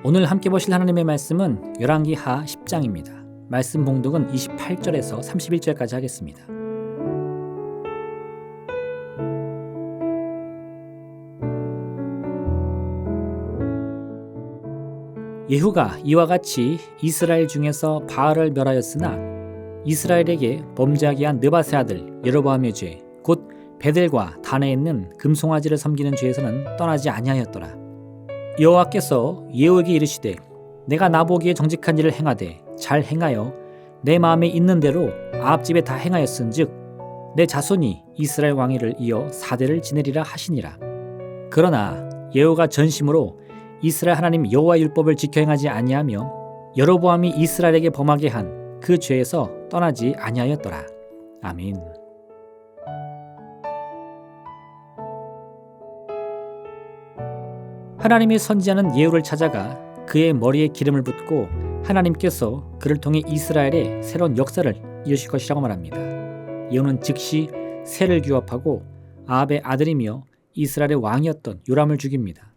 오늘 함께 보실 하나님의 말씀은 열왕기하 10장입니다. 말씀 봉독은 28절에서 31절까지 하겠습니다. 예후가 이와 같이 이스라엘 중에서 바알을 멸하였으나 이스라엘에게 범죄하게 한 느바세 아들 여로보암의 죄, 곧 베델과 단에 있는 금송아지를 섬기는 죄에서는 떠나지 아니하였더라. 여호와께서 예후에게 이르시되 내가 나보기에 정직한 일을 행하되 잘 행하여 내 마음에 있는 대로 아합 집에 다 행하였은즉 내 자손이 이스라엘 왕위를 이어 4대를 지내리라 하시니라. 그러나 예후가 전심으로 이스라엘 하나님 여호와의 율법을 지켜 행하지 아니하며 여로보암이 이스라엘에게 범하게 한 그 죄에서 떠나지 아니하였더라. 아멘. 하나님의 선지자는 예후를 찾아가 그의 머리에 기름을 붓고 하나님께서 그를 통해 이스라엘의 새로운 역사를 이루실 것이라고 말합니다. 예후는 즉시 새를 규합하고 아합의 아들이며 이스라엘의 왕이었던 요람을 죽입니다.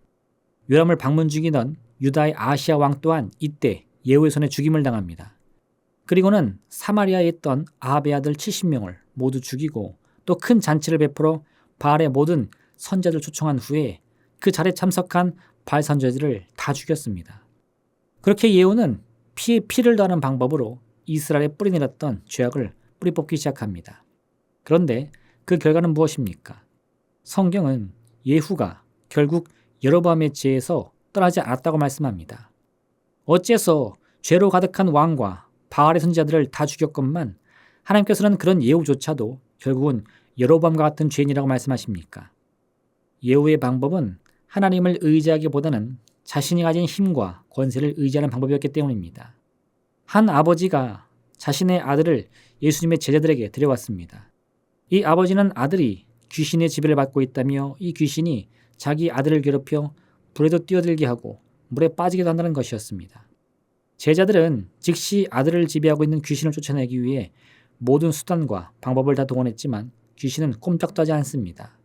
요람을 방문 중이던 유다의 아하시야 왕 또한 이때 예후의 손에 죽임을 당합니다. 그리고는 사마리아에 있던 아합의 아들 70명을 모두 죽이고 또 큰 잔치를 베풀어 바알의 모든 선자들 초청한 후에 그 자리에 참석한 바알 선자들을 다 죽였습니다. 그렇게 예후는 피에 피를 더하는 방법으로 이스라엘에 뿌리 내렸던 죄악을 뿌리 뽑기 시작합니다. 그런데 그 결과는 무엇입니까? 성경은 예후가 결국 여로보암의 죄에서 떠나지 않았다고 말씀합니다. 어째서 죄로 가득한 왕과 바알의 선지자들을 다 죽였건만 하나님께서는 그런 예후조차도 결국은 여로보암과 같은 죄인이라고 말씀하십니까? 예후의 방법은 하나님을 의지하기보다는 자신이 가진 힘과 권세를 의지하는 방법이었기 때문입니다. 한 아버지가 자신의 아들을 예수님의 제자들에게 데려왔습니다. 이 아버지는 아들이 귀신의 지배를 받고 있다며 이 귀신이 자기 아들을 괴롭혀 불에도 뛰어들게 하고 물에 빠지기도 한다는 것이었습니다. 제자들은 즉시 아들을 지배하고 있는 귀신을 쫓아내기 위해 모든 수단과 방법을 다 동원했지만 귀신은 꼼짝도 하지 않습니다.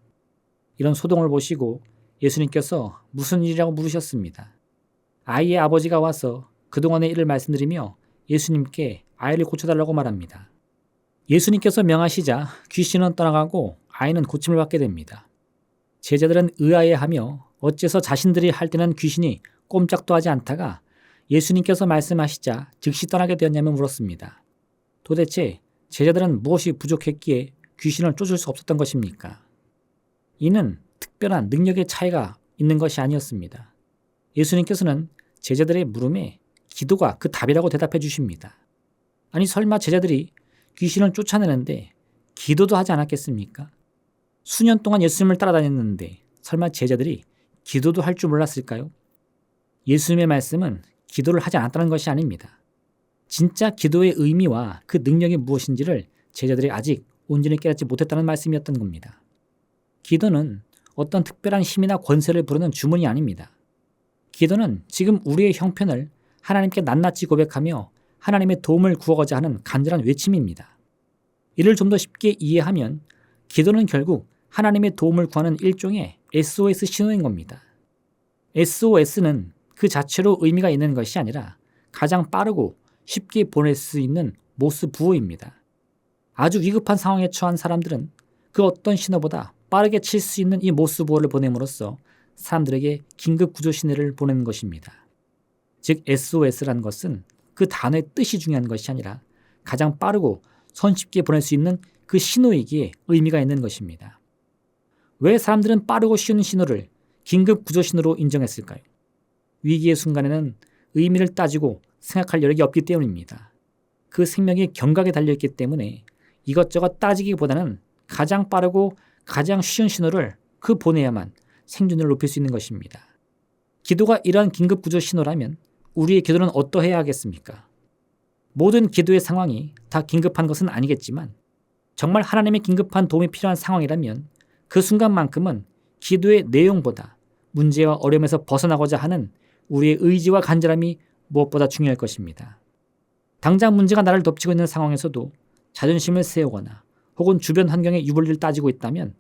이런 소동을 보시고 예수님께서 무슨 일이라고 물으셨습니다. 아이의 아버지가 와서 그동안의 일을 말씀드리며 예수님께 아이를 고쳐달라고 말합니다. 예수님께서 명하시자 귀신은 떠나가고 아이는 고침을 받게 됩니다. 제자들은 의아해하며 어째서 자신들이 할 때는 귀신이 꼼짝도 하지 않다가 예수님께서 말씀하시자 즉시 떠나게 되었냐며 물었습니다. 도대체 제자들은 무엇이 부족했기에 귀신을 쫓을 수 없었던 것입니까? 이는 특별한 능력의 차이가 있는 것이 아니었습니다. 예수님께서는 제자들의 물음에 기도가 그 답이라고 대답해 주십니다. 아니 설마 제자들이 귀신을 쫓아내는데 기도도 하지 않았겠습니까? 수년 동안 예수님을 따라다녔는데 설마 제자들이 기도도 할 줄 몰랐을까요? 예수님의 말씀은 기도를 하지 않았다는 것이 아닙니다. 진짜 기도의 의미와 그 능력이 무엇인지를 제자들이 아직 온전히 깨닫지 못했다는 말씀이었던 겁니다. 기도는 어떤 특별한 힘이나 권세를 부르는 주문이 아닙니다. 기도는 지금 우리의 형편을 하나님께 낱낱이 고백하며 하나님의 도움을 구하고자 하는 간절한 외침입니다. 이를 좀 더 쉽게 이해하면 기도는 결국 하나님의 도움을 구하는 일종의 SOS 신호인 겁니다. SOS는 그 자체로 의미가 있는 것이 아니라 가장 빠르고 쉽게 보낼 수 있는 모스 부호입니다. 아주 위급한 상황에 처한 사람들은 그 어떤 신호보다 빠르게 칠 수 있는 이 모스 부호를 보냄으로써 사람들에게 긴급 구조 신호를 보내는 것입니다. 즉 SOS라는 것은 그 단어의 뜻이 중요한 것이 아니라 가장 빠르고 손쉽게 보낼 수 있는 그 신호이기에 의미가 있는 것입니다. 왜 사람들은 빠르고 쉬운 신호를 긴급 구조 신호로 인정했을까요? 위기의 순간에는 의미를 따지고 생각할 여력이 없기 때문입니다. 그 생명이 경각에 달려있기 때문에 이것저것 따지기보다는 가장 빠르고 가장 쉬운 신호를 그 보내야만 생존율을 높일 수 있는 것입니다. 기도가 이러한 긴급 구조 신호라면 우리의 기도는 어떠해야 하겠습니까? 모든 기도의 상황이 다 긴급한 것은 아니겠지만 정말 하나님의 긴급한 도움이 필요한 상황이라면 그 순간만큼은 기도의 내용보다 문제와 어려움에서 벗어나고자 하는 우리의 의지와 간절함이 무엇보다 중요할 것입니다. 당장 문제가 나를 덮치고 있는 상황에서도 자존심을 세우거나 혹은 주변 환경의 유불리를 따지고 있다면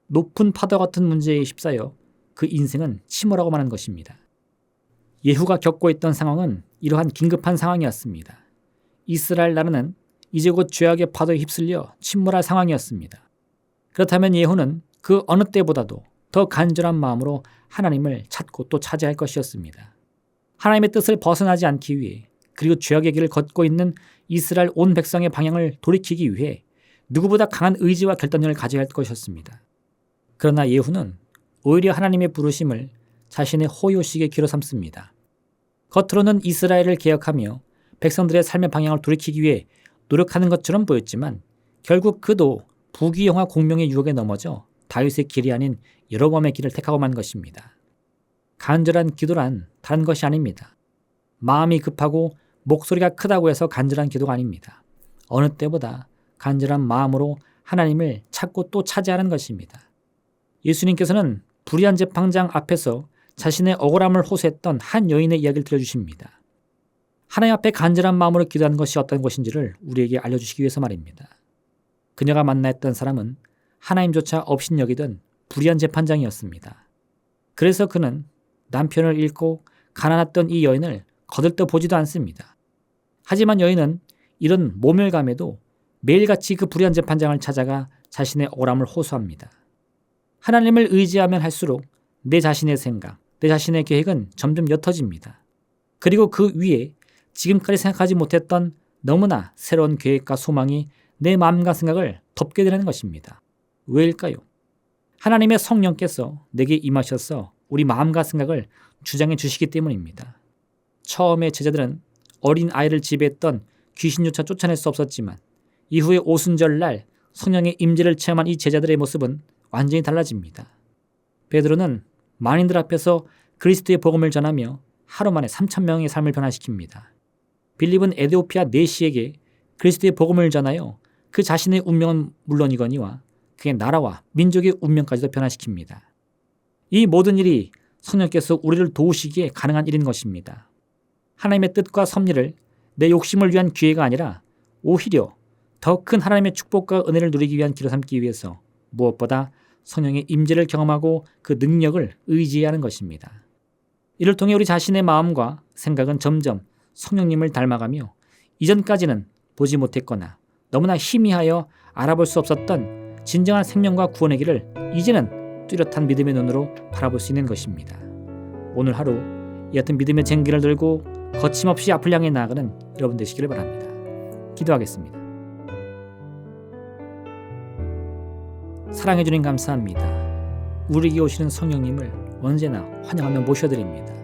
높은 파도 같은 문제에 휩싸여 그 인생은 침몰하고 마는 것입니다. 예후가 겪고 있던 상황은 이러한 긴급한 상황이었습니다. 이스라엘 나라는 이제 곧 죄악의 파도에 휩쓸려 침몰할 상황이었습니다. 그렇다면 예후는 그 어느 때보다도 더 간절한 마음으로 하나님을 찾고 또 찾아야 할 것이었습니다. 하나님의 뜻을 벗어나지 않기 위해, 그리고 죄악의 길을 걷고 있는 이스라엘 온 백성의 방향을 돌이키기 위해 누구보다 강한 의지와 결단력을 가져야 할 것이었습니다. 그러나 예후는 오히려 하나님의 부르심을 자신의 호요식의 기로 삼습니다. 겉으로는 이스라엘을 개혁하며 백성들의 삶의 방향을 돌이키기 위해 노력하는 것처럼 보였지만 결국 그도 부귀영화 공명의 유혹에 넘어져 다윗의 길이 아닌 여로보암의 길을 택하고 만 것입니다. 간절한 기도란 다른 것이 아닙니다. 마음이 급하고 목소리가 크다고 해서 간절한 기도가 아닙니다. 어느 때보다 간절한 마음으로 하나님을 찾고 또 찾아야 하는 것입니다. 예수님께서는 불의한 재판장 앞에서 자신의 억울함을 호소했던 한 여인의 이야기를 들려주십니다. 하나님 앞에 간절한 마음으로 기도하는 것이 어떤 것인지를 우리에게 알려주시기 위해서 말입니다. 그녀가 만나했던 사람은 하나님조차 업신여기던 불의한 재판장이었습니다. 그래서 그는 남편을 잃고 가난했던 이 여인을 거들떠 보지도 않습니다. 하지만 여인은 이런 모멸감에도 매일같이 그 불의한 재판장을 찾아가 자신의 억울함을 호소합니다. 하나님을 의지하면 할수록 내 자신의 생각, 내 자신의 계획은 점점 옅어집니다. 그리고 그 위에 지금까지 생각하지 못했던 너무나 새로운 계획과 소망이 내 마음과 생각을 덮게 되는 것입니다. 왜일까요? 하나님의 성령께서 내게 임하셔서 우리 마음과 생각을 주장해 주시기 때문입니다. 처음에 제자들은 어린 아이를 지배했던 귀신조차 쫓아낼 수 없었지만 이후에 오순절날 성령의 임재를 체험한 이 제자들의 모습은 완전히 달라집니다. 베드로는 만인들 앞에서 그리스도의 복음을 전하며 하루 만에 3,000명의 삶을 변화시킵니다. 빌립은 에티오피아 네시에게 그리스도의 복음을 전하여 그 자신의 운명은 물론이거니와 그의 나라와 민족의 운명까지도 변화시킵니다. 이 모든 일이 성령께서 우리를 도우시기에 가능한 일인 것입니다. 하나님의 뜻과 섭리를 내 욕심을 위한 기회가 아니라 오히려 더 큰 하나님의 축복과 은혜를 누리기 위한 길로 삼기 위해서 무엇보다 성령의 임재를 경험하고 그 능력을 의지해야 하는 것입니다. 이를 통해 우리 자신의 마음과 생각은 점점 성령님을 닮아가며 이전까지는 보지 못했거나 너무나 희미하여 알아볼 수 없었던 진정한 생명과 구원의 길을 이제는 뚜렷한 믿음의 눈으로 바라볼 수 있는 것입니다. 오늘 하루 이 같은 믿음의 쟁기를 들고 거침없이 앞을 향해 나아가는 여러분 되시기를 바랍니다. 기도하겠습니다. 사랑해 주님 감사합니다. 우리에게 오시는 성령님을 언제나 환영하며 모셔드립니다.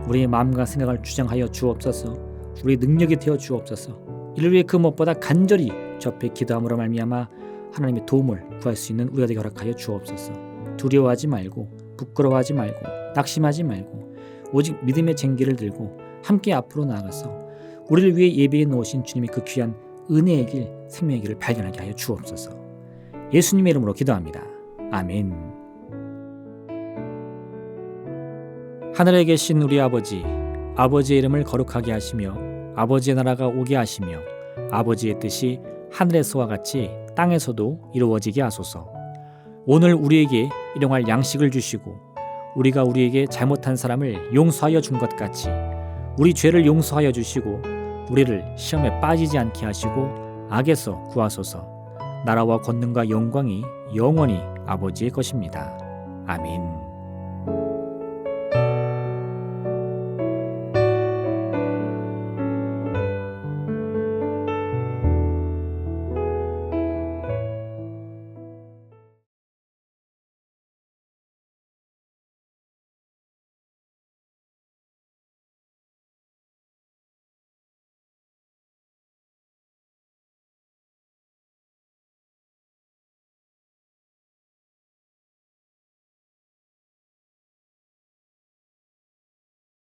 우리의 마음과 생각을 주장하여 주옵소서. 우리의 능력이 되어 주옵소서. 이를 위해 그 무엇보다 간절히 주 앞에 기도함으로 말미암아 하나님의 도움을 구할 수 있는 우리에게 허락하여 주옵소서. 두려워하지 말고 부끄러워하지 말고 낙심하지 말고 오직 믿음의 쟁기를 들고 함께 앞으로 나아가서 우리를 위해 예비해 놓으신 주님의 그 귀한 은혜의 길, 생명의 길을 발견하게 하여 주옵소서. 예수님의 이름으로 기도합니다. 아멘. 하늘에 계신 우리 아버지, 아버지의 이름을 거룩하게 하시며 아버지의 나라가 오게 하시며 아버지의 뜻이 하늘에서와 같이 땅에서도 이루어지게 하소서. 오늘 우리에게 일용할 양식을 주시고 우리가 우리에게 잘못한 사람을 용서하여 준 것 같이 우리 죄를 용서하여 주시고 우리를 시험에 빠지지 않게 하시고 악에서 구하소서. 나라와 권능과 영광이 영원히 아버지의 것입니다. 아멘.